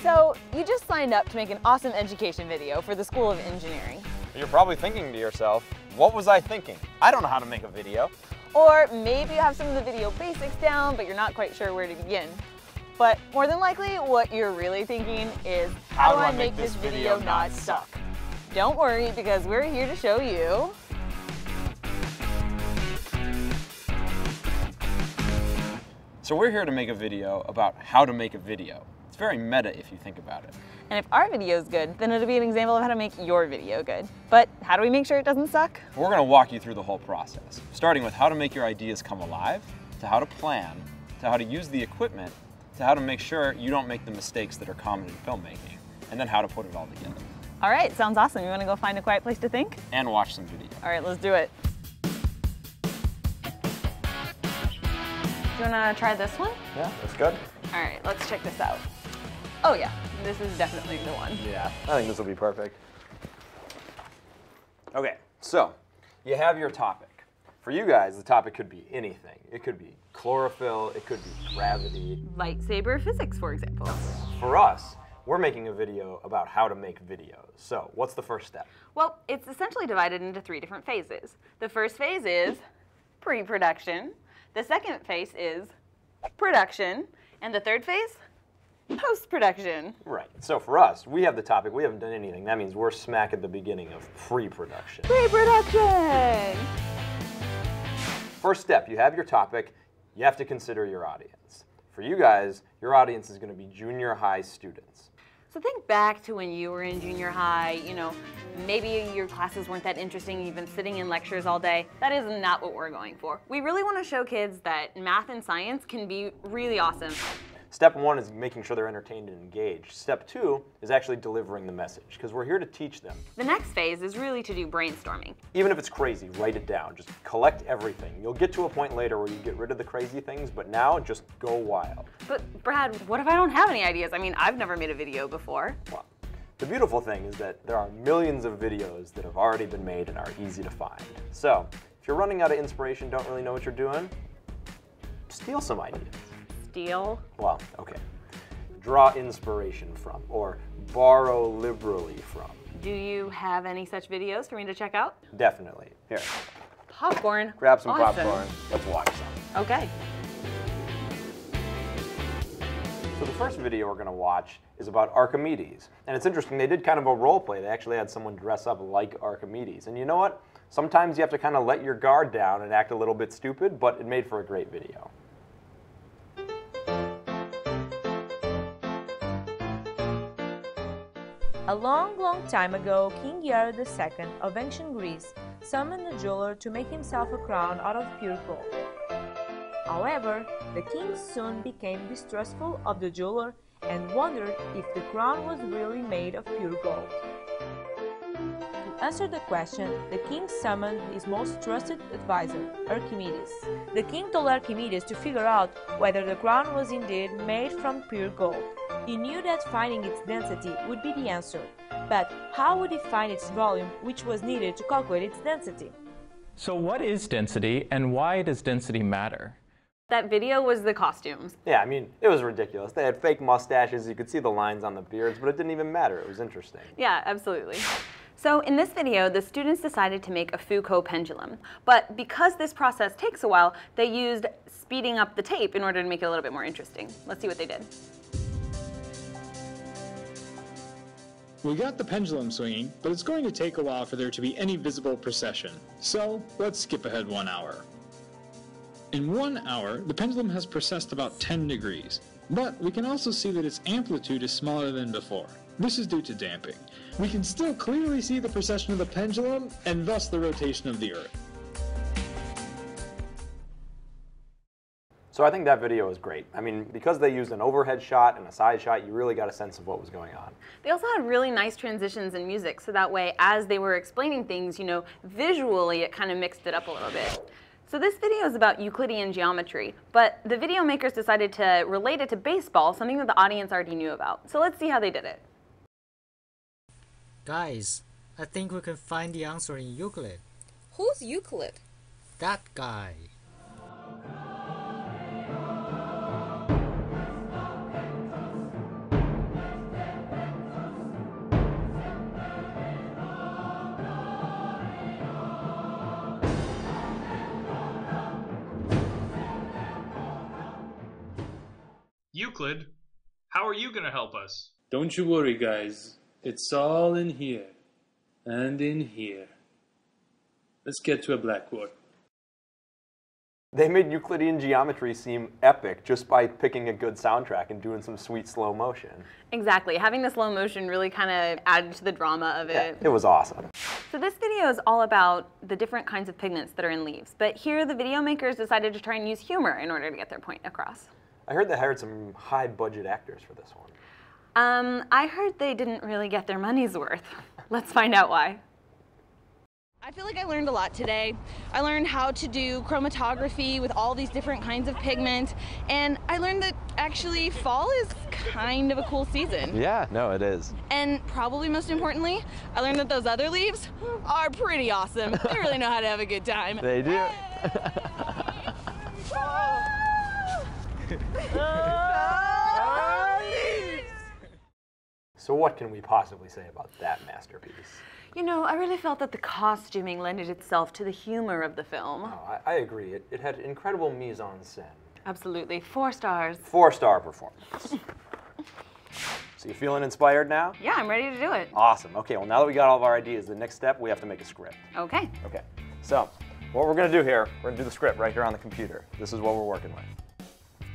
So, you just signed up to make an awesome education video for the School of Engineering. You're probably thinking to yourself, what was I thinking? I don't know how to make a video. Or maybe you have some of the video basics down, but you're not quite sure where to begin. But more than likely, what you're really thinking is, how do I make this video not suck? Don't worry, because we're here to show you So we're here to make a video about how to make a video. It's very meta if you think about it. And if our video is good, then it'll be an example of how to make your video good. But how do we make sure it doesn't suck? We're going to walk you through the whole process, starting with how to make your ideas come alive, to how to plan, to how to use the equipment, to how to make sure you don't make the mistakes that are common in filmmaking, and then how to put it all together. All right, sounds awesome. You want to go find a quiet place to think? And watch some video. All right, let's do it. Do you want to try this one? Yeah, that's good. All right, let's check this out. Oh yeah, this is definitely the one. Yeah, I think this will be perfect. Okay, so you have your topic. For you guys, the topic could be anything. It could be chlorophyll, it could be gravity. Lightsaber physics, for example. For us, we're making a video about how to make videos. So what's the first step? Well, it's essentially divided into 3 different phases. The first phase is pre-production. The second phase is production. And the third phase? Post-production. Right. So for us, we have the topic. We haven't done anything. That means we're smack at the beginning of pre-production. Pre-production! First step, you have your topic. You have to consider your audience. For you guys, your audience is going to be junior high students. So think back to when you were in junior high, maybe your classes weren't that interesting, you've been sitting in lectures all day. That is not what we're going for. We really want to show kids that math and science can be really awesome. Step 1 is making sure they're entertained and engaged. Step 2 is actually delivering the message, because we're here to teach them. The next phase is really to do brainstorming. Even if it's crazy, write it down. Just collect everything. You'll get to a point later where you get rid of the crazy things, but now just go wild. But Brad, what if I don't have any ideas? I mean, I've never made a video before. Well, the beautiful thing is that there are millions of videos that have already been made and are easy to find. So, if you're running out of inspiration, don't really know what you're doing, steal some ideas. Steal? Well, okay. Draw inspiration from, or borrow liberally from. Do you have any such videos for me to check out? Definitely. Here. Popcorn. Grab some Awesome. popcorn. Let's watch some. Okay. So the first video we're going to watch is about Archimedes. And it's interesting, they did kind of a role play. They actually had someone dress up like Archimedes. And you know what? Sometimes you have to kind of let your guard down and act a little bit stupid, but it made for a great video. A long, long time ago, King Herod II of ancient Greece summoned a jeweler to make himself a crown out of pure gold. However, the king soon became distrustful of the jeweler and wondered if the crown was really made of pure gold. To answer the question, the king summoned his most trusted advisor, Archimedes. The king told Archimedes to figure out whether the crown was indeed made from pure gold. He knew that finding its density would be the answer, but how would he find its volume, which was needed to calculate its density? So what is density, and why does density matter? That video was the costumes. Yeah, I mean, it was ridiculous. They had fake mustaches. You could see the lines on the beards, but it didn't even matter. It was interesting. Yeah, absolutely. So in this video, the students decided to make a Foucault pendulum. But because this process takes a while, they used speeding up the tape in order to make it a little bit more interesting. Let's see what they did. We got the pendulum swinging, but it's going to take a while for there to be any visible precession. So let's skip ahead 1 hour. In 1 hour, the pendulum has precessed about 10 degrees, but we can also see that its amplitude is smaller than before. This is due to damping. We can still clearly see the precession of the pendulum, and thus the rotation of the Earth. So I think that video was great. I mean, because they used an overhead shot and a side shot, you really got a sense of what was going on. They also had really nice transitions in music, so that way, as they were explaining things, visually it kind of mixed it up a little bit. So this video is about Euclidean geometry, but the video makers decided to relate it to baseball, something that the audience already knew about. So let's see how they did it. Guys, I think we can find the answer in Euclid. Who's Euclid? That guy. Euclid, how are you going to help us? Don't you worry, guys. It's all in here. And in here. Let's get to a blackboard. They made Euclidean geometry seem epic just by picking a good soundtrack and doing some sweet slow motion. Exactly. Having the slow motion really kind of added to the drama of it. Yeah, it was awesome. So this video is all about the different kinds of pigments that are in leaves. But here the video makers decided to try and use humor in order to get their point across. I heard they hired some high-budget actors for this one. I heard they didn't really get their money's worth. Let's find out why. I feel like I learned a lot today. I learned how to do chromatography with all these different kinds of pigment, and I learned that actually fall is kind of a cool season. Yeah, no, it is. And probably most importantly, I learned that those other leaves are pretty awesome. They really know how to have a good time. They do. So what can we possibly say about that masterpiece? You know, I really felt that the costuming lended itself to the humor of the film. Oh, I agree. It had incredible mise-en-scène. Absolutely. 4 stars. 4-star performance. So you feeling inspired now? Yeah, I'm ready to do it. Awesome. Okay, well now that we got all of our ideas, the next step, we have to make a script. Okay. Okay, so what we're going to do here, we're going to do the script right here on the computer. This is what we're working with.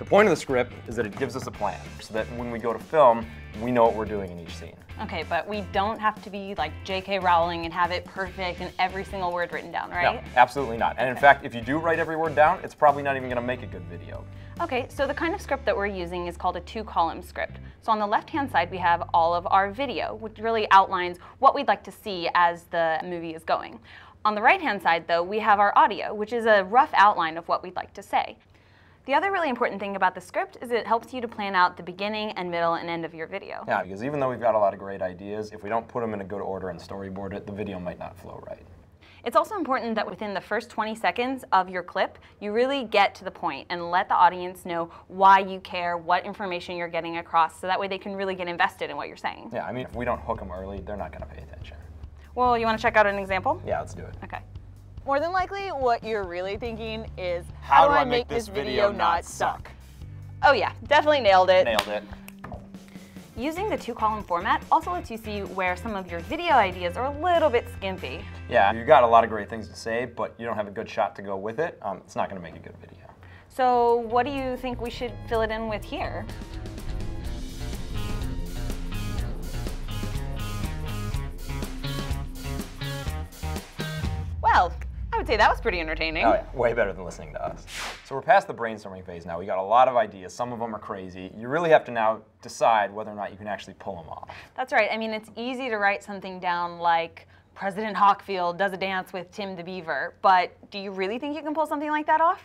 The point of the script is that it gives us a plan, so that when we go to film, we know what we're doing in each scene. Okay, but we don't have to be like J.K. Rowling and have it perfect and every single word written down, right? No, absolutely not. And in fact, if you do write every word down, it's probably not even going to make a good video. Okay, so the kind of script that we're using is called a 2-column script. So on the left-hand side, we have all of our video, which really outlines what we'd like to see as the movie is going. On the right-hand side, though, we have our audio, which is a rough outline of what we'd like to say. The other really important thing about the script is it helps you to plan out the beginning and middle and end of your video. Yeah, because even though we've got a lot of great ideas, if we don't put them in a good order and storyboard it, the video might not flow right. It's also important that within the first 20 seconds of your clip, you really get to the point and let the audience know why you care, what information you're getting across, so that way they can really get invested in what you're saying. Yeah, I mean, if we don't hook them early, they're not going to pay attention. Well, you want to check out an example? Yeah, let's do it. Okay. More than likely, what you're really thinking is, How do I make this video not suck? Oh yeah, definitely nailed it. Nailed it. Using the 2-column format also lets you see where some of your video ideas are a little bit skimpy. Yeah, you got a lot of great things to say, but you don't have a good shot to go with it. It's not going to make a good video. So what do you think we should fill it in with here? Well, I would say that was pretty entertaining. Oh yeah, way better than listening to us. So we're past the brainstorming phase now. We got a lot of ideas. Some of them are crazy. You really have to now decide whether or not you can actually pull them off. That's right. I mean, it's easy to write something down like President Hawkfield does a dance with Tim the Beaver, but do you really think you can pull something like that off?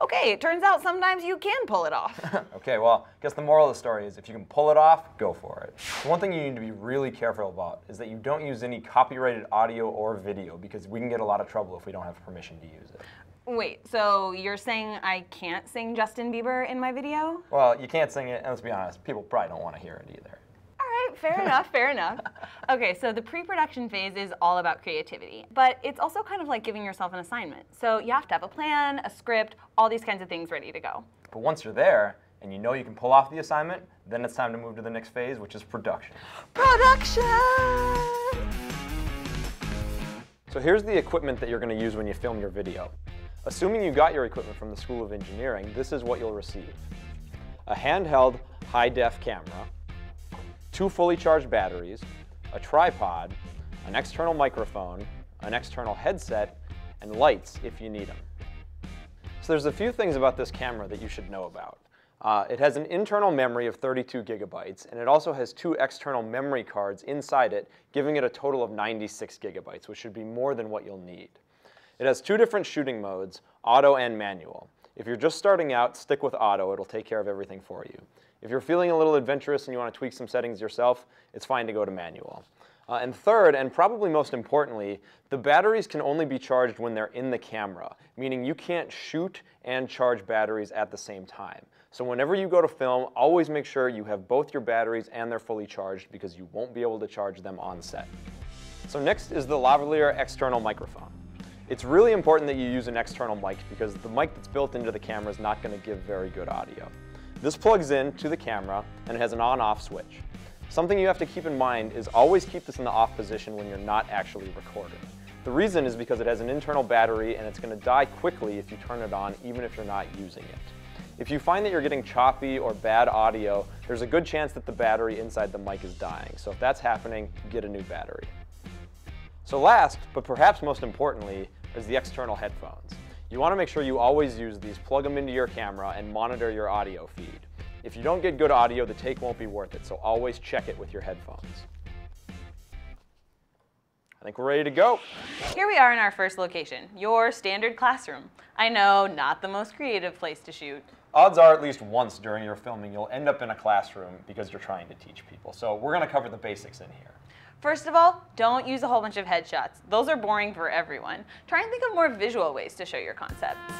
Okay, it turns out sometimes you can pull it off. Okay, well, I guess the moral of the story is if you can pull it off, go for it. The one thing you need to be really careful about is that you don't use any copyrighted audio or video, because we can get a lot of trouble if we don't have permission to use it. Wait, so you're saying I can't sing Justin Bieber in my video? Well, you can't sing it, and let's be honest, people probably don't want to hear it either. All right, fair enough, fair enough. Okay, so the pre-production phase is all about creativity, but it's also kind of like giving yourself an assignment. So you have to have a plan, a script, all these kinds of things ready to go. But once you're there, and you know you can pull off the assignment, then it's time to move to the next phase, which is production. Production! So here's the equipment that you're going to use when you film your video. Assuming you got your equipment from the School of Engineering, this is what you'll receive. A handheld high-def camera, 2 fully charged batteries, a tripod, an external microphone, an external headset, and lights if you need them. So there's a few things about this camera that you should know about. It has an internal memory of 32 gigabytes, and it also has 2 external memory cards inside it, giving it a total of 96 gigabytes, which should be more than what you'll need. It has 2 different shooting modes, auto and manual. If you're just starting out, stick with auto. It'll take care of everything for you. If you're feeling a little adventurous and you want to tweak some settings yourself, it's fine to go to manual. And third, and probably most importantly, the batteries can only be charged when they're in the camera, meaning you can't shoot and charge batteries at the same time. So whenever you go to film, always make sure you have both your batteries and they're fully charged, because you won't be able to charge them on set. So next is the lavalier external microphone. It's really important that you use an external mic because the mic that's built into the camera is not going to give very good audio. This plugs in to the camera and it has an on-off switch. Something you have to keep in mind is always keep this in the off position when you're not actually recording. The reason is because it has an internal battery and it's going to die quickly if you turn it on, even if you're not using it. If you find that you're getting choppy or bad audio, there's a good chance that the battery inside the mic is dying. So if that's happening, get a new battery. So last, but perhaps most importantly, is the external headphones. You want to make sure you always use these, plug them into your camera, and monitor your audio feed. If you don't get good audio, the take won't be worth it, so always check it with your headphones. I think we're ready to go. Here we are in our first location, your standard classroom. I know, not the most creative place to shoot. Odds are at least once during your filming you'll end up in a classroom because you're trying to teach people. So we're going to cover the basics in here. First of all, don't use a whole bunch of headshots. Those are boring for everyone. Try and think of more visual ways to show your concepts.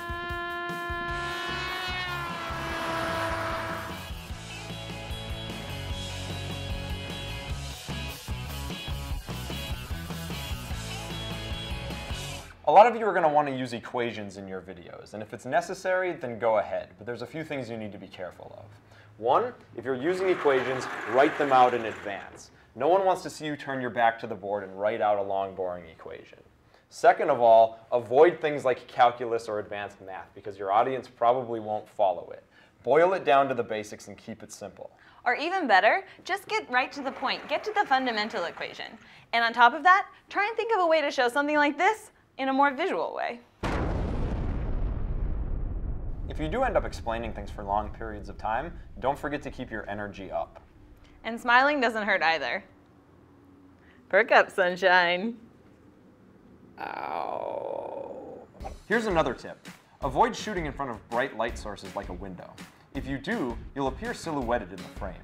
A lot of you are going to want to use equations in your videos, and if it's necessary, then go ahead. But there's a few things you need to be careful of. One, if you're using equations, write them out in advance. No one wants to see you turn your back to the board and write out a long, boring equation. Second of all, avoid things like calculus or advanced math because your audience probably won't follow it. Boil it down to the basics and keep it simple. Or even better, just get right to the point. Get to the fundamental equation. And on top of that, try and think of a way to show something like this in a more visual way. If you do end up explaining things for long periods of time, don't forget to keep your energy up. And smiling doesn't hurt either. Perk up, sunshine. Ow. Here's another tip. Avoid shooting in front of bright light sources like a window. If you do, you'll appear silhouetted in the frame.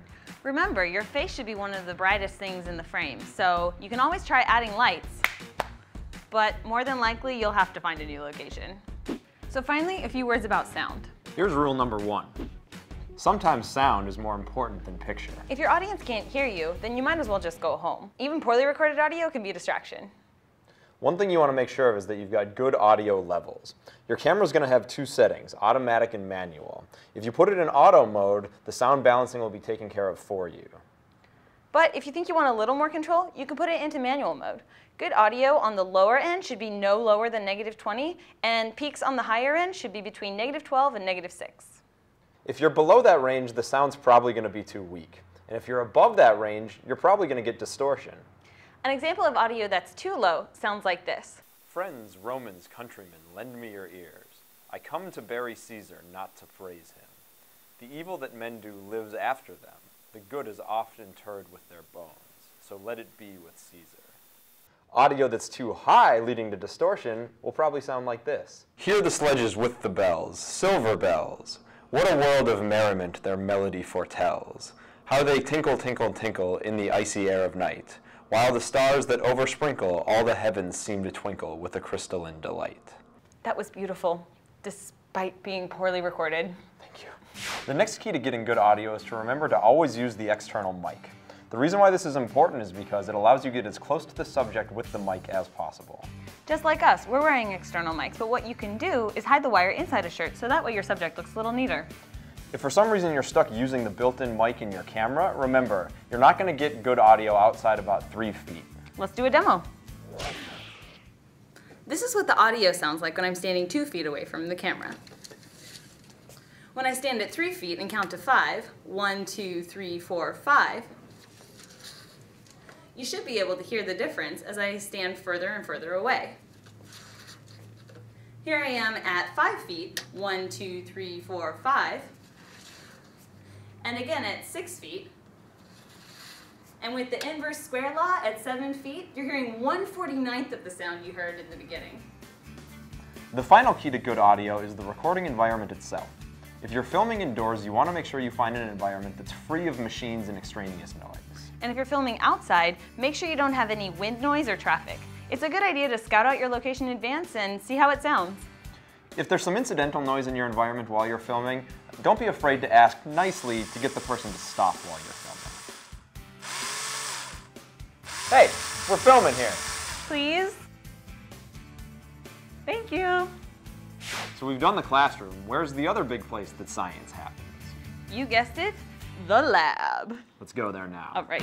Remember, your face should be one of the brightest things in the frame, so you can always try adding lights, but more than likely you'll have to find a new location. So finally, a few words about sound. Here's rule number 1. Sometimes sound is more important than picture. If your audience can't hear you, then you might as well just go home. Even poorly recorded audio can be a distraction. One thing you want to make sure of is that you've got good audio levels. Your camera's going to have 2 settings, automatic and manual. If you put it in auto mode, the sound balancing will be taken care of for you. But if you think you want a little more control, you can put it into manual mode. Good audio on the lower end should be no lower than -20, and peaks on the higher end should be between -12 and -6. If you're below that range, the sound's probably going to be too weak. And if you're above that range, you're probably going to get distortion. An example of audio that's too low sounds like this. Friends, Romans, countrymen, lend me your ears. I come to bury Caesar, not to praise him. The evil that men do lives after them. The good is oft interred with their bones. So let it be with Caesar. Audio that's too high, leading to distortion, will probably sound like this. Hear the sledges with the bells, silver bells. What a world of merriment their melody foretells. How they tinkle, tinkle, tinkle in the icy air of night, while the stars that oversprinkle all the heavens seem to twinkle with a crystalline delight. That was beautiful, despite being poorly recorded. Thank you. The next key to getting good audio is to remember to always use the external mic. The reason why this is important is because it allows you to get as close to the subject with the mic as possible. Just like us, we're wearing external mics, but what you can do is hide the wire inside a shirt, so that way your subject looks a little neater. If for some reason you're stuck using the built-in mic in your camera, remember, you're not going to get good audio outside about 3 feet. Let's do a demo. This is what the audio sounds like when I'm standing 2 feet away from the camera. When I stand at 3 feet and count to 5, 1, 2, 3, 4, 5, you should be able to hear the difference as I stand further and further away. Here I am at 5 feet, 1, 2, 3, 4, 5, and again at 6 feet. And with the inverse square law at 7 feet, you're hearing 1/49th of the sound you heard in the beginning. The final key to good audio is the recording environment itself. If you're filming indoors, you want to make sure you find an environment that's free of machines and extraneous noise. And if you're filming outside, make sure you don't have any wind noise or traffic. It's a good idea to scout out your location in advance and see how it sounds. If there's some incidental noise in your environment while you're filming, don't be afraid to ask nicely to get the person to stop while you're filming. Hey, we're filming here. please. Thank you. So we've done the classroom. Where's the other big place that science happens? You guessed it, the lab. Let's go there now. All right.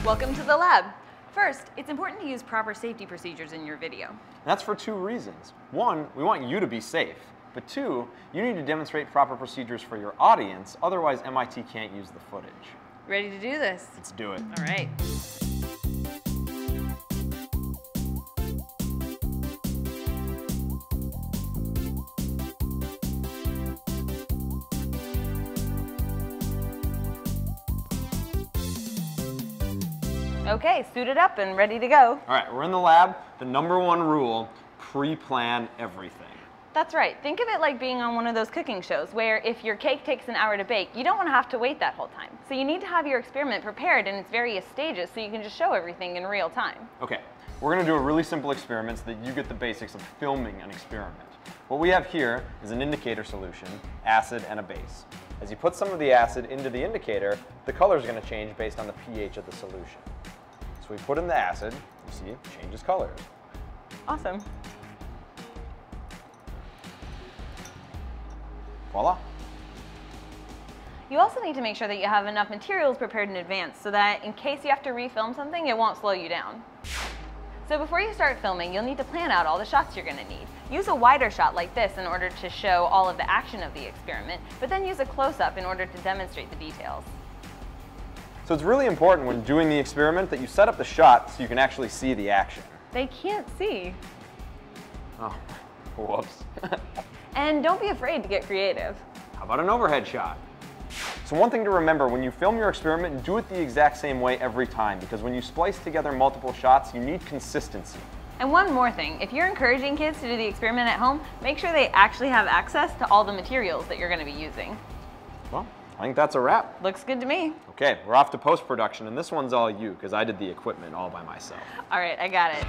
Welcome to the lab. First, it's important to use proper safety procedures in your video. That's for two reasons. One, we want you to be safe. But two, you need to demonstrate proper procedures for your audience, otherwise MIT can't use the footage. Ready to do this? Let's do it. All right. Okay, suited up and ready to go. All right, we're in the lab. The #1 rule, pre-plan everything. That's right. Think of it like being on one of those cooking shows where if your cake takes an hour to bake, you don't want to have to wait that whole time. So you need to have your experiment prepared in its various stages so you can just show everything in real time. Okay, we're going to do a really simple experiment so that you get the basics of filming an experiment. What we have here is an indicator solution, acid, and a base. As you put some of the acid into the indicator, the color is going to change based on the pH of the solution. So we put in the acid, you see it changes colors. Awesome. Voila. You also need to make sure that you have enough materials prepared in advance so that in case you have to refilm something, it won't slow you down. So before you start filming, you'll need to plan out all the shots you're going to need. Use a wider shot like this in order to show all of the action of the experiment, but then use a close-up in order to demonstrate the details. So it's really important when doing the experiment that you set up the shot so you can actually see the action. They can't see. Oh, whoops. And don't be afraid to get creative. How about an overhead shot? So one thing to remember, when you film your experiment, do it the exact same way every time, because when you splice together multiple shots, you need consistency. And one more thing, if you're encouraging kids to do the experiment at home, make sure they actually have access to all the materials that you're going to be using. Well, I think that's a wrap. Looks good to me. Okay, we're off to post-production, and this one's all you, because I did the equipment all by myself. All right, I got it.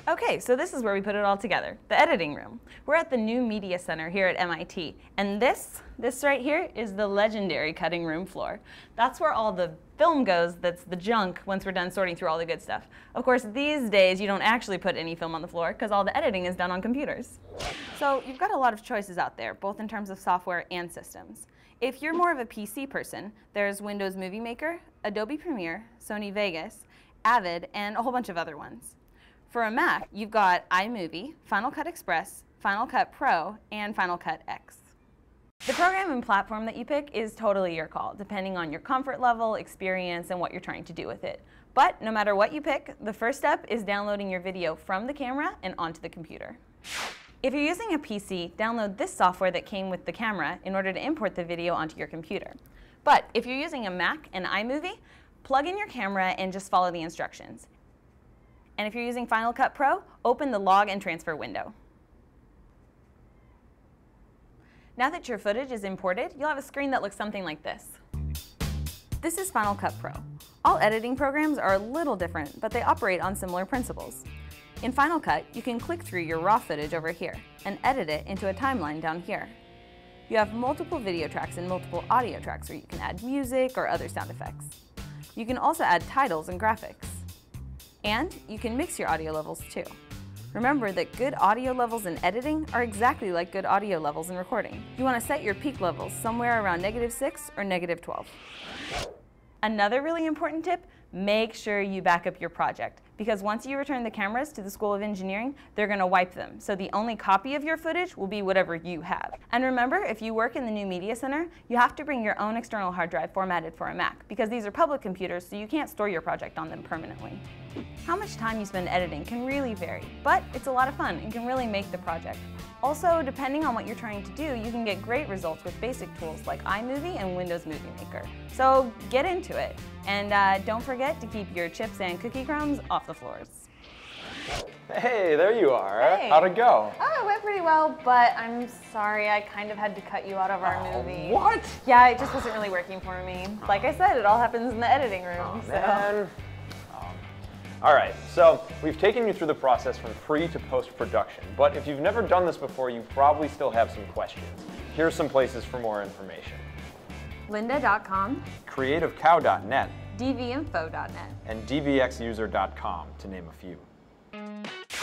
Okay, so this is where we put it all together, the editing room. We're at the new Media Center here at MIT, and this right here is the legendary cutting room floor. That's where all the film goes that's the junk once we're done sorting through all the good stuff. Of course, these days you don't actually put any film on the floor because all the editing is done on computers. So you've got a lot of choices out there, both in terms of software and systems. If you're more of a PC person, there's Windows Movie Maker, Adobe Premiere, Sony Vegas, Avid, and a whole bunch of other ones. For a Mac, you've got iMovie, Final Cut Express, Final Cut Pro, and Final Cut X. The program and platform that you pick is totally your call, depending on your comfort level, experience, and what you're trying to do with it. But no matter what you pick, the first step is downloading your video from the camera and onto the computer. If you're using a PC, download this software that came with the camera in order to import the video onto your computer. But if you're using a Mac and iMovie, plug in your camera and just follow the instructions. And if you're using Final Cut Pro, open the log and transfer window. Now that your footage is imported, you'll have a screen that looks something like this. This is Final Cut Pro. All editing programs are a little different, but they operate on similar principles. In Final Cut, you can click through your raw footage over here and edit it into a timeline down here. You have multiple video tracks and multiple audio tracks where you can add music or other sound effects. You can also add titles and graphics. And you can mix your audio levels too. Remember that good audio levels in editing are exactly like good audio levels in recording. You want to set your peak levels somewhere around -6 or -12. Another really important tip, make sure you back up your project, because once you return the cameras to the School of Engineering, they're going to wipe them. So the only copy of your footage will be whatever you have. And remember, if you work in the new Media Center, you have to bring your own external hard drive formatted for a Mac, because these are public computers, so you can't store your project on them permanently. How much time you spend editing can really vary, but it's a lot of fun and can really make the project. Also, depending on what you're trying to do, you can get great results with basic tools like iMovie and Windows Movie Maker. So get into it, and don't forget to keep your chips and cookie crumbs off the floors. Hey, there you are. Hey. How'd it go? Oh, it went pretty well, but I'm sorry, I kind of had to cut you out of our movie. What? Yeah, it just wasn't really working for me. Like I said, it all happens in the editing room. Man. All right, so we've taken you through the process from pre to post-production, but if you've never done this before, you probably still have some questions. Here are some places for more information. lynda.com, creativecow.net, dvinfo.net. and dvxuser.com, to name a few.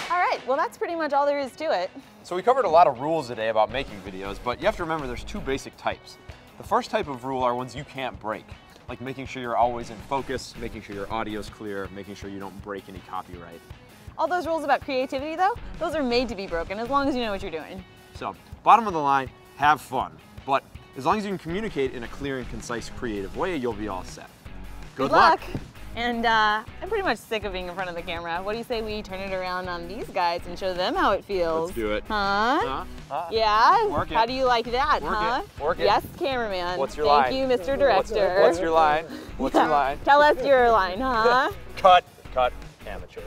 All right, well that's pretty much all there is to it. So we covered a lot of rules today about making videos, but you have to remember there's two basic types. The first type of rule are ones you can't break, like making sure you're always in focus, making sure your audio's clear, making sure you don't break any copyright. All those rules about creativity though, those are made to be broken as long as you know what you're doing. So, bottom of the line, have fun. But as long as you can communicate in a clear and concise, creative way, you'll be all set. Good luck. And I'm pretty much sick of being in front of the camera. What do you say we turn it around on these guys and show them how it feels? Let's do it. Huh? Yeah? Work it. How do you like that, Work huh? it. Work it. Yes, cameraman. What's your line? Thank you, Mr. Director. What's your line? What's your line? Tell us your line, huh? Cut. Cut. Amateurs.